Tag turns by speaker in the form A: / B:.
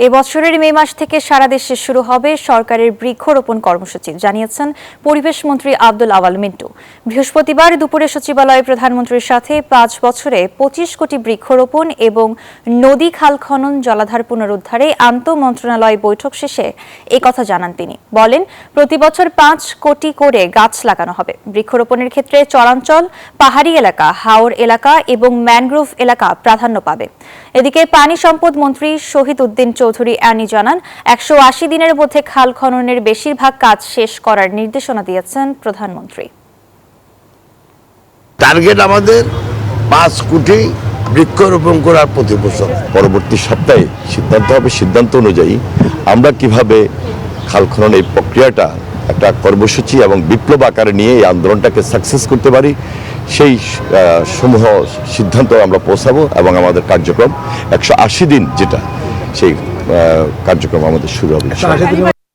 A: এবছরের মে মাস থেকে সারা দেশে শুরু হবে সরকারের বৃক্ষরোপণ কর্মসূচি, জানিয়েছেন পরিবেশ মন্ত্রী আব্দুল আওয়াল মিন্টু। বৃহস্পতিবার দুপুরে সচিবালয়ে প্রধানমন্ত্রীর সাথে ৫ বছরে ২৫ কোটি বৃক্ষরোপণ এবং নদী খাল খনন জলাধার পুনরুদ্ধারে আন্তঃমন্ত্রণালয় বৈঠক শেষে এই কথা জানান তিনি। বলেন, প্রতি বছর ৫ কোটি করে গাছ লাগানো হবে। বৃক্ষরোপণের ক্ষেত্রে চরাঞ্চল, পাহাড়ি এলাকা, হাওর এলাকা এবং ম্যানগ্রোভ এলাকা প্রাধান্য পাবে। এদিকে পানি সম্পদ মন্ত্রী শহীদ উদ্দিন চৌধুরী আনি জানান, ১৮০ দিনের মধ্যে খাল খননের বেশিরভাগ কাজ শেষ করার নির্দেশনা দিয়েছেন প্রধানমন্ত্রী।
B: টার্গেট আমাদের ৫ কোটি বৃক্ষরোপণ করার প্রতি বছর।
C: পরবর্তী সপ্তাহে সিদ্ধান্ত হবে। সিদ্ধান্ত অনুযায়ী আমরা কিভাবে খাল খনন এই প্রক্রিয়াটা একটা কর্মসূচি এবং বিপ্লব আকারে নিয়ে এই আন্দোলনটাকে সাকসেস করতে পারি, সেই সমূহ সিদ্ধান্ত আমরা পৌঁছাবো এবং আমাদের কার্যক্রম ১৮০ দিন যেটা সেই কার্যক্রম আমাদের শুরু হবে।